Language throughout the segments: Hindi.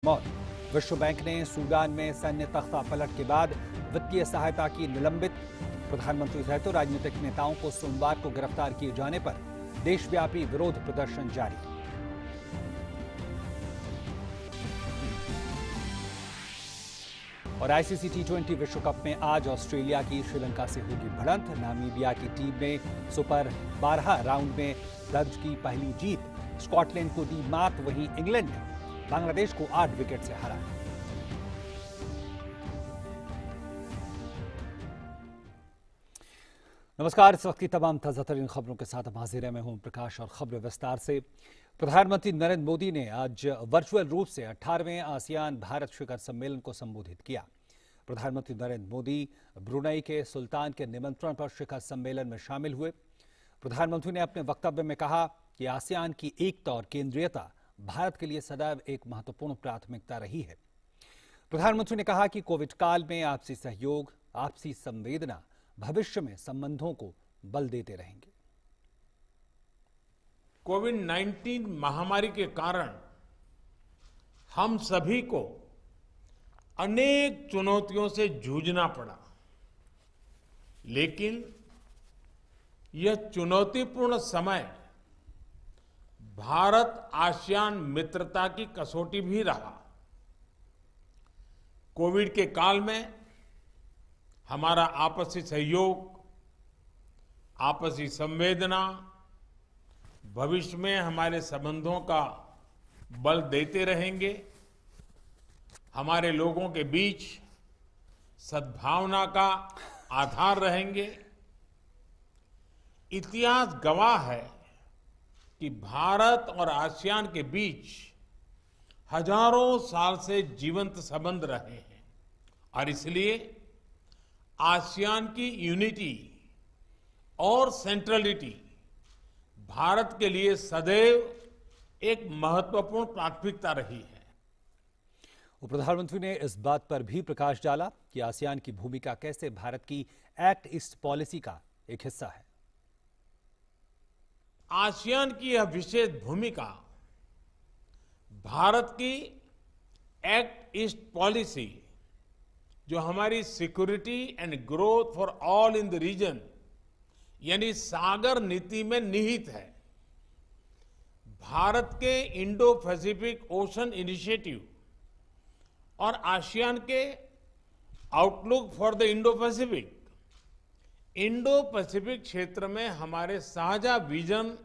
मौत। विश्व बैंक ने सूडान में सैन्य तख्ता पलट के बाद वित्तीय सहायता की निलंबित। प्रधानमंत्री सहित राजनीतिक नेताओं को सोमवार को गिरफ्तार किए जाने पर देशव्यापी विरोध प्रदर्शन जारी। और आईसीसी टी20 विश्व कप में आज ऑस्ट्रेलिया की श्रीलंका से होगी भिड़ंत। नामीबिया की टीम ने सुपर 12 राउंड में दर्ज की पहली जीत। स्कॉटलैंड को दी मात। वहीं इंग्लैंड ने बांग्लादेश को 8 विकेट से हराया। नमस्कार, इस वक्त की तमाम ताजा तरीन खबरों के साथ हाजिर है। मैं हूं प्रकाश और खबर विस्तार से। प्रधानमंत्री नरेंद्र मोदी ने आज वर्चुअल रूप से 18वें आसियान भारत शिखर सम्मेलन को संबोधित किया। प्रधानमंत्री नरेंद्र मोदी ब्रुनई के सुल्तान के निमंत्रण पर शिखर सम्मेलन में शामिल हुए। प्रधानमंत्री ने अपने वक्तव्य में कहा कि आसियान की एकता और केंद्रीयता भारत के लिए सदैव एक महत्वपूर्ण प्राथमिकता रही है। प्रधानमंत्री ने कहा कि कोविड काल में आपसी सहयोग, आपसी संवेदना भविष्य में संबंधों को बल देते रहेंगे। कोविड-19 महामारी के कारण हम सभी को अनेक चुनौतियों से जूझना पड़ा, लेकिन यह चुनौतीपूर्ण समय भारत आसियान मित्रता की कसौटी भी रहा। कोविड के काल में हमारा आपसी सहयोग, आपसी संवेदना भविष्य में हमारे संबंधों का बल देते रहेंगे। हमारे लोगों के बीच सद्भावना का आधार रहेंगे। इतिहास गवाह है कि भारत और आसियान के बीच हजारों साल से जीवंत संबंध रहे हैं और इसलिए आसियान की यूनिटी और सेंट्रलिटी भारत के लिए सदैव एक महत्वपूर्ण प्राथमिकता रही है। प्रधानमंत्री ने इस बात पर भी प्रकाश डाला कि आसियान की भूमिका कैसे भारत की एक्ट ईस्ट पॉलिसी का एक हिस्सा है। आसियान की यह विशेष भूमिका भारत की एक्ट ईस्ट पॉलिसी, जो हमारी security and growth for all in the region यानी सागर नीति में निहित है। भारत के इंडो पैसिफिक ओशन इनिशिएटिव और आसियान के outlook for the Indo Pacific क्षेत्र में हमारे साझा विजन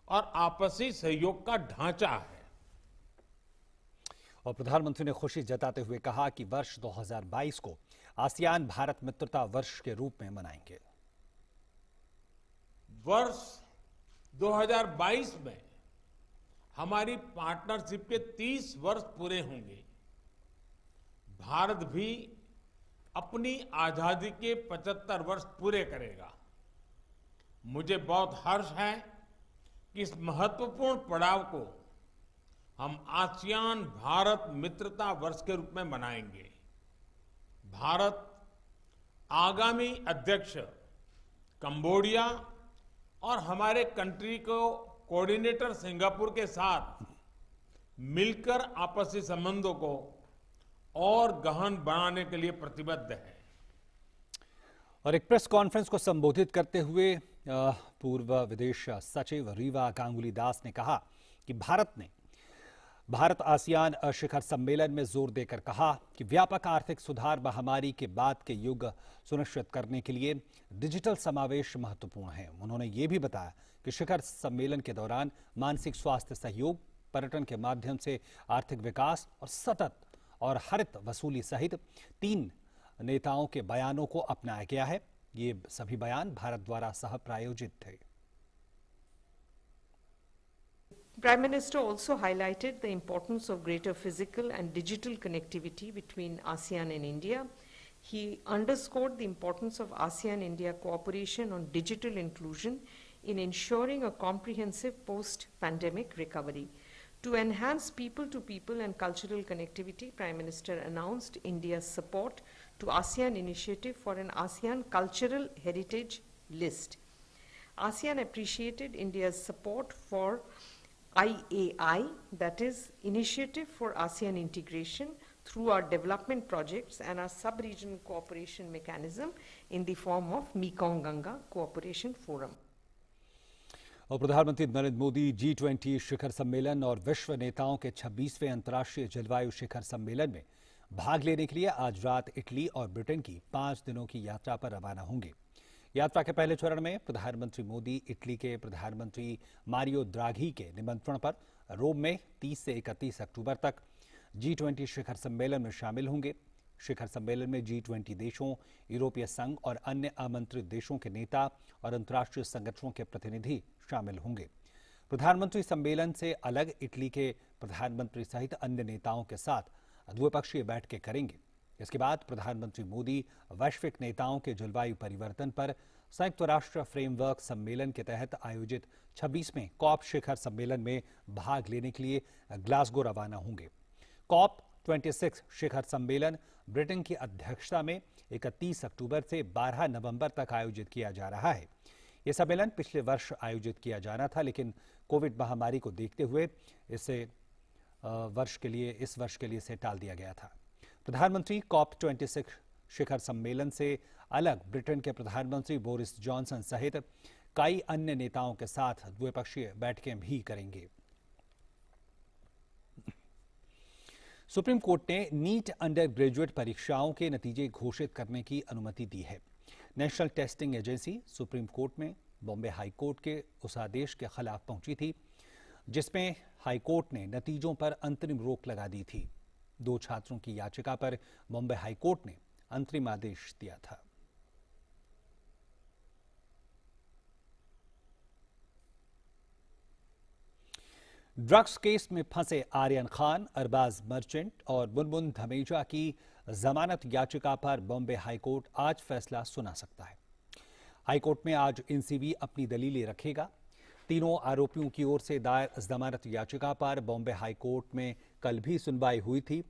और आपसी सहयोग का ढांचा है। और प्रधानमंत्री ने खुशी जताते हुए कहा कि वर्ष 2022 को आसियान भारत मित्रता वर्ष के रूप में मनाएंगे। वर्ष 2022 में हमारी पार्टनरशिप के 30 वर्ष पूरे होंगे। भारत भी अपनी आजादी के 75 वर्ष पूरे करेगा। मुझे बहुत हर्ष है कि इस महत्वपूर्ण पड़ाव को हम आसियान भारत मित्रता वर्ष के रूप में मनाएंगे। भारत आगामी अध्यक्ष कंबोडिया और हमारे कंट्री को कोऑर्डिनेटर सिंगापुर के साथ मिलकर आपसी संबंधों को और गहन बनाने के लिए प्रतिबद्ध है। और एक प्रेस कॉन्फ्रेंस को संबोधित करते हुए पूर्व विदेश सचिव रीवा गांगुली दास ने कहा कि भारत आसियान शिखर सम्मेलन में जोर देकर कहा कि व्यापक आर्थिक सुधार महामारी के बाद के युग सुनिश्चित करने के लिए डिजिटल समावेश महत्वपूर्ण है। उन्होंने ये भी बताया कि शिखर सम्मेलन के दौरान मानसिक स्वास्थ्य सहयोग, पर्यटन के माध्यम से आर्थिक विकास और सतत और हरित वसूली सहित 3 नेताओं के बयानों को अपनाया गया है। ये सभी बयान भारत द्वारा सह प्रायोजित थे। Prime Minister also highlighted the importance of greater physical and digital connectivity between ASEAN and India. He underscored the importance of ASEAN-India cooperation on digital inclusion in ensuring a comprehensive post-pandemic recovery. To enhance people-to-people and cultural connectivity, Prime Minister announced India's support to ASEAN initiative for an ASEAN Cultural Heritage List. ASEAN appreciated India's support for IAI, that is Initiative for ASEAN Integration, through our development projects and our sub-regional cooperation mechanism in the form of Mekong Ganga Cooperation Forum. और प्रधानमंत्री नरेंद्र मोदी G20 शिखर सम्मेलन और विश्व नेताओं के 26वें अंतर्राष्ट्रीय जलवायु शिखर सम्मेलन में भाग लेने के लिए आज रात इटली और ब्रिटेन की 5 दिनों की यात्रा पर रवाना होंगे। यात्रा के पहले चरण में प्रधानमंत्री मोदी इटली के प्रधानमंत्री मारियो द्राघी के निमंत्रण पर रोम में 30 से 31 अक्टूबर तक G20 शिखर सम्मेलन में शामिल होंगे। शिखर सम्मेलन में G20 देशों, यूरोपीय संघ और अन्य आमंत्रित देशों के नेता और अंतर्राष्ट्रीय संगठनों के प्रतिनिधि शामिल होंगे। प्रधानमंत्री सम्मेलन से अलग इटली के प्रधानमंत्री सहित अन्य नेताओं के साथ द्विपक्षीय बैठकें करेंगे। इसके बाद प्रधानमंत्री मोदी वैश्विक नेताओं के जलवायु परिवर्तन पर संयुक्त राष्ट्र फ्रेमवर्क सम्मेलन के तहत आयोजित 26वें कॉप शिखर सम्मेलन में भाग लेने के लिए ग्लासगो रवाना होंगे। कॉप 26 शिखर सम्मेलन ब्रिटेन की अध्यक्षता में 31 अक्टूबर से 12 नवंबर तक आयोजित किया जा रहा है। यह सम्मेलन पिछले वर्ष आयोजित किया जाना था, लेकिन कोविड महामारी को देखते हुए इस वर्ष के लिए इसे टाल दिया गया था। प्रधानमंत्री कॉप 26 शिखर सम्मेलन से अलग ब्रिटेन के प्रधानमंत्री बोरिस जॉनसन सहित कई अन्य नेताओं के साथ द्विपक्षीय बैठकें भी करेंगे। सुप्रीम कोर्ट ने नीट अंडर ग्रेजुएट परीक्षाओं के नतीजे घोषित करने की अनुमति दी है। National testing agency supreme court में बॉम्बे हाई कोर्ट के उस आदेश के खिलाफ पहुंची थी जिसमें हाई कोर्ट ने नतीजों पर अंतरिम रोक लगा दी थी। 2 छात्रों की याचिका पर बॉम्बे हाई कोर्ट ने अंतरिम आदेश दिया था। ड्रग्स केस में फंसे आर्यन खान, अरबाज मर्चेंट और मुनमुन धमेजा की जमानत याचिका पर बॉम्बे हाईकोर्ट आज फैसला सुना सकता है। हाईकोर्ट में आज एनसीबी अपनी दलीलें रखेगा। तीनों आरोपियों की ओर से दायर जमानत याचिका पर बॉम्बे हाईकोर्ट में कल भी सुनवाई हुई थी।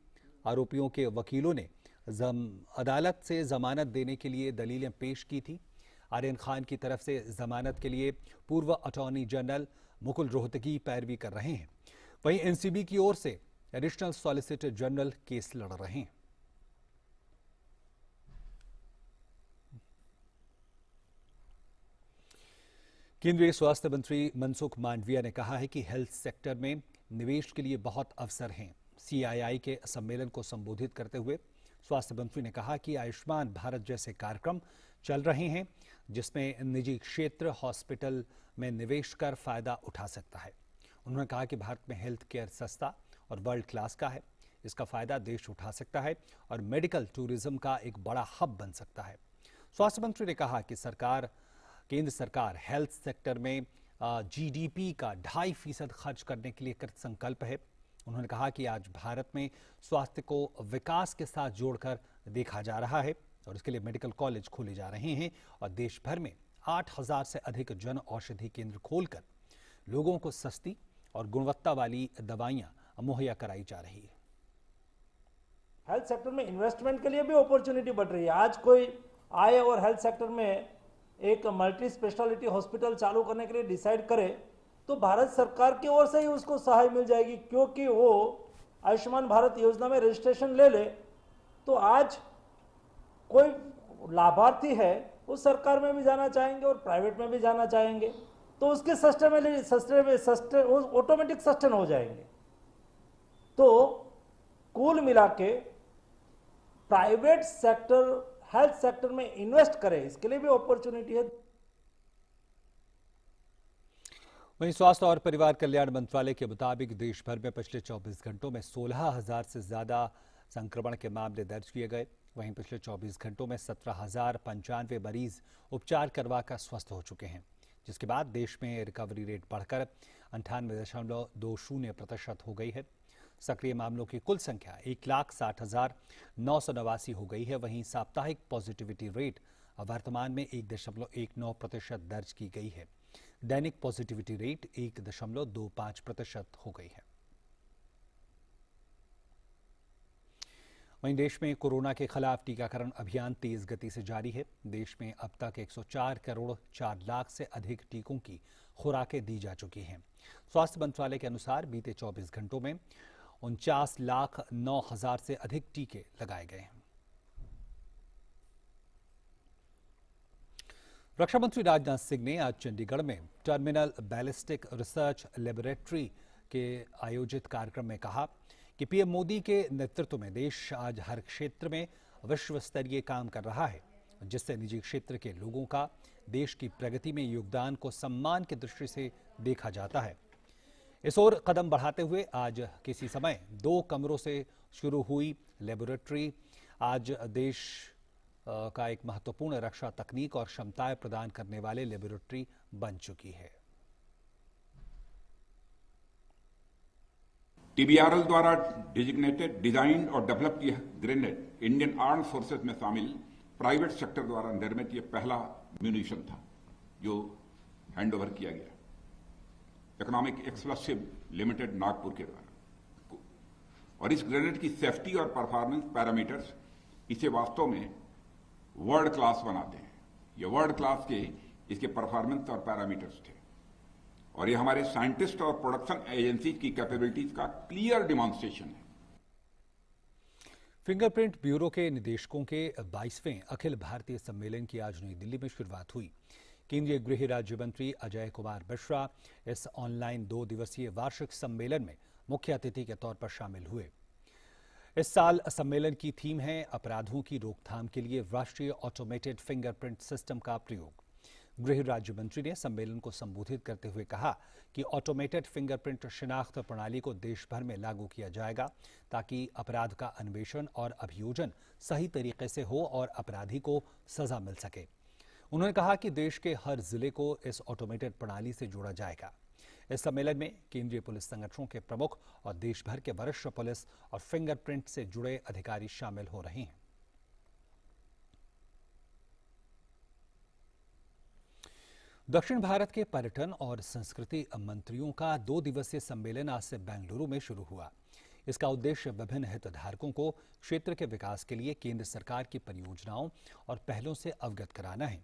आरोपियों के वकीलों ने अदालत से जमानत देने के लिए दलीलें पेश की थी। आर्यन खान की तरफ से जमानत के लिए पूर्व अटॉर्नी जनरल मुकुल रोहतगी पैरवी कर रहे हैं। वहीं एनसीबी की ओर से एडिशनल सॉलिसिटर जनरल केस लड़ रहे हैं। केंद्रीय स्वास्थ्य मंत्री मनसुख मांडविया ने कहा है कि हेल्थ सेक्टर में निवेश के लिए बहुत अवसर हैं। सीआईआई के सम्मेलन को संबोधित करते हुए स्वास्थ्य मंत्री ने कहा कि आयुष्मान भारत जैसे कार्यक्रम चल रहे हैं जिसमें निजी क्षेत्र हॉस्पिटल में निवेश कर फायदा उठा सकता है। उन्होंने कहा कि भारत में हेल्थ केयर सस्ता और वर्ल्ड क्लास का है। इसका फायदा देश उठा सकता है और मेडिकल टूरिज्म का एक बड़ा हब बन सकता है। स्वास्थ्य मंत्री ने कहा कि केंद्र सरकार हेल्थ सेक्टर में जीडीपी का 2.5% खर्च करने के लिए कृत संकल्प है। उन्होंने कहा कि आज भारत में स्वास्थ्य को विकास के साथ जोड़कर देखा जा रहा है और इसके लिए मेडिकल कॉलेज खोले जा रहे हैं और देश भर में 8,000 से अधिक जन औषधि केंद्र खोलकर लोगों को सस्ती और गुणवत्ता वाली दवाइयां मुहैया कराई जा रही है। हेल्थ सेक्टर में इन्वेस्टमेंट के लिए भी अपॉर्चुनिटी बढ़ रही है। आज कोई आए और हेल्थ सेक्टर में एक मल्टी स्पेशलिटी हॉस्पिटल चालू करने के लिए डिसाइड करे तो भारत सरकार की ओर से ही उसको सहाय मिल जाएगी, क्योंकि वो आयुष्मान भारत योजना में रजिस्ट्रेशन ले ले तो आज कोई लाभार्थी है वो सरकार में भी जाना चाहेंगे और प्राइवेट में भी जाना चाहेंगे तो उसके ऑटोमेटिक सस्टेन हो जाएंगे। तो कुल मिला के प्राइवेट सेक्टर हेल्थ सेक्टर में इन्वेस्ट करें, इसके लिए भी अपॉर्चुनिटी है। वहीं स्वास्थ्य और परिवार कल्याण मंत्रालय के मुताबिक देश भर में पिछले 24 घंटों में 16,000 से ज्यादा संक्रमण के मामले दर्ज किए गए। वहीं पिछले 24 घंटों में 17,095 मरीज उपचार करवाकर स्वस्थ हो चुके हैं, जिसके बाद देश में रिकवरी रेट बढ़कर 98.20% हो गई है। सक्रिय मामलों की कुल संख्या 1,60,989 हो गई है। वहीं साप्ताहिक पॉजिटिविटी रेट वर्तमान में 1.19% दर्ज की गई है। दैनिक पॉजिटिविटी रेट 1.25% हो गई है। वहीं देश में कोरोना के खिलाफ टीकाकरण अभियान तेज गति से जारी है। देश में अब तक 104 करोड़ 4 लाख से अधिक टीकों की खुराकें दी जा चुकी हैं। स्वास्थ्य मंत्रालय के अनुसार बीते 24 घंटों में 49,09,000 से अधिक टीके लगाए गए हैं। रक्षा मंत्री राजनाथ सिंह ने आज चंडीगढ़ में टर्मिनल बैलिस्टिक रिसर्च लेबोरेटरी के आयोजित कार्यक्रम में कहा कि पीएम मोदी के नेतृत्व में देश आज हर क्षेत्र में विश्व स्तरीय काम कर रहा है, जिससे निजी क्षेत्र के लोगों का देश की प्रगति में योगदान को सम्मान की दृष्टि से देखा जाता है। इस ओर कदम बढ़ाते हुए आज किसी समय 2 कमरों से शुरू हुई लेबोरेटरी आज देश का एक महत्वपूर्ण रक्षा तकनीक और क्षमताएं प्रदान करने वाले लेबोरेटरी बन चुकी है। टीबीआरएल द्वारा डिजिग्नेटेड, डिजाइन और डेवलप किया ग्रेनेड इंडियन आर्म फोर्सेस में शामिल प्राइवेट सेक्टर द्वारा निर्मित यह पहला म्यूनिशन था जो हैंडओवर किया गया इकोनॉमिक एक्सप्लोसिव लिमिटेड नागपुर के द्वारा। और इस ग्रेनेड की सेफ्टी और परफॉर्मेंस पैरामीटर्स इसे वास्तव में वर्ल्ड क्लास बनाते हैं। ये वर्ल्ड क्लास के इसके परफॉर्मेंस और पैरामीटर्स थे और ये हमारे साइंटिस्ट और प्रोडक्शन एजेंसी की कैपेबिलिटीज का क्लियर डिमॉन्स्ट्रेशन है। फिंगरप्रिंट ब्यूरो के निदेशकों के 22वें अखिल भारतीय सम्मेलन की आज नई दिल्ली में शुरुआत हुई। केंद्रीय गृह राज्य मंत्री अजय कुमार मिश्रा इस ऑनलाइन 2 दिवसीय वार्षिक सम्मेलन में मुख्य अतिथि के तौर पर शामिल हुए। इस साल सम्मेलन की थीम है अपराधों की रोकथाम के लिए राष्ट्रीय ऑटोमेटेड फिंगरप्रिंट सिस्टम का प्रयोग। गृह राज्य मंत्री ने सम्मेलन को संबोधित करते हुए कहा कि ऑटोमेटेड फिंगरप्रिंट शिनाख्त प्रणाली को देश भर में लागू किया जाएगा ताकि अपराध का अन्वेषण और अभियोजन सही तरीके से हो और अपराधी को सजा मिल सके। उन्होंने कहा कि देश के हर जिले को इस ऑटोमेटेड प्रणाली से जोड़ा जाएगा। इस सम्मेलन में केंद्रीय पुलिस संगठनों के प्रमुख और देश भर के वरिष्ठ पुलिस और फिंगरप्रिंट से जुड़े अधिकारी शामिल हो रहे हैं। दक्षिण भारत के पर्यटन और संस्कृति मंत्रियों का 2 दिवसीय सम्मेलन आज से बेंगलुरु में शुरू हुआ। इसका उद्देश्य विभिन्न हितधारकों को क्षेत्र के विकास के लिए केंद्र सरकार की परियोजनाओं और पहलों से अवगत कराना है।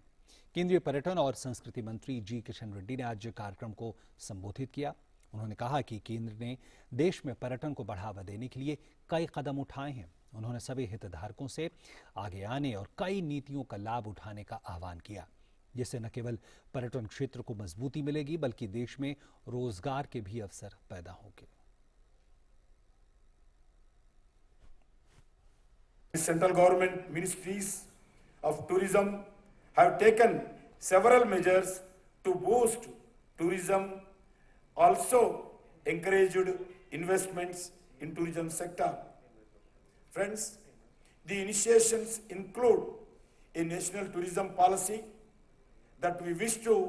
केंद्रीय पर्यटन और संस्कृति मंत्री जी किशन रेड्डी ने आज कार्यक्रम को संबोधित किया। उन्होंने कहा कि केंद्र ने देश में पर्यटन को बढ़ावा देने के लिए कई कदम उठाए हैं। उन्होंने सभी हितधारकों से आगे आने और कई नीतियों का लाभ उठाने का आह्वान किया, जिससे न केवल पर्यटन क्षेत्र को मजबूती मिलेगी बल्कि देश में रोजगार के भी अवसर पैदा होंगे। Central government ministries of tourism have taken several measures to boost tourism, also encouraged investments in tourism sector. Friends, the initiations include a national tourism policy that we wish to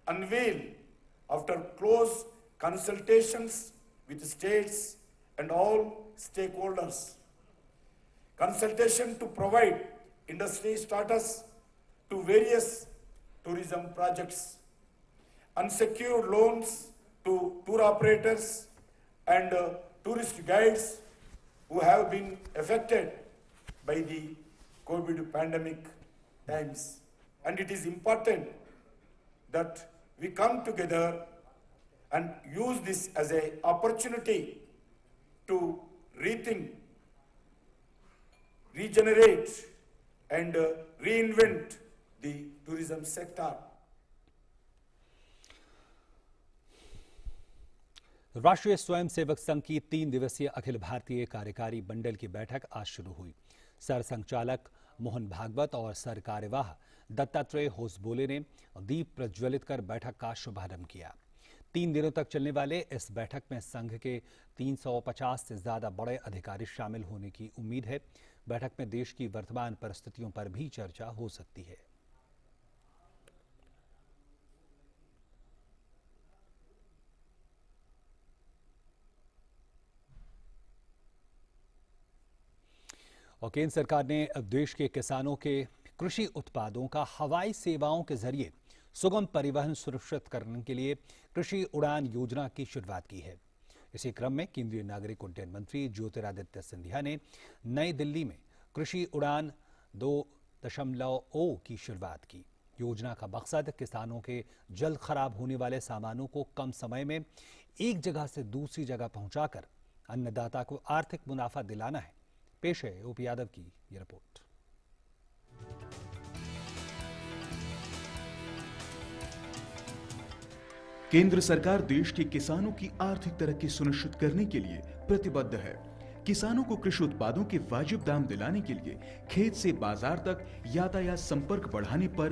unveil after close consultations with states and all stakeholders. Consultation to provide industry status to various tourism projects, unsecured loans to tour operators and tourist guides who have been affected by the COVID pandemic times. And it is important that we come together and use this as an opportunity to rethink, regenerate and reinvent the tourism sector. राष्ट्रीय स्वयंसेवक संघ की 3 दिवसीय अखिल भारतीय कार्यकारी मंडल की बैठक आज शुरू हुई। सरसंघचालक मोहन भागवत और सर कार्यवाह दत्तात्रेय होसबोले ने दीप प्रज्वलित कर बैठक का शुभारंभ किया। 3 दिनों तक चलने वाले इस बैठक में संघ के 350 से ज्यादा बड़े अधिकारी शामिल होने की उम्मीद है। बैठक में देश की वर्तमान परिस्थितियों पर भी चर्चा हो सकती है। और केंद्र सरकार ने देश के किसानों के कृषि उत्पादों का हवाई सेवाओं के जरिए सुगम परिवहन सुनिश्चित करने के लिए कृषि उड़ान योजना की शुरुआत की है। इसी क्रम में केंद्रीय नागरिक उड्डयन मंत्री ज्योतिरादित्य सिंधिया ने नई दिल्ली में कृषि उड़ान 2.0 की शुरुआत की। योजना का मकसद किसानों के जल्द खराब होने वाले सामानों को कम समय में एक जगह से दूसरी जगह पहुंचाकर अन्नदाता को आर्थिक मुनाफा दिलाना है। पेश है ओपी यादव की ये रिपोर्ट। केंद्र सरकार देश के किसानों की आर्थिक तरक्की सुनिश्चित करने के लिए प्रतिबद्ध है। किसानों को कृषि उत्पादों के वाजिब दाम दिलाने के लिए खेत से बाजार तक यातायात संपर्क बढ़ाने पर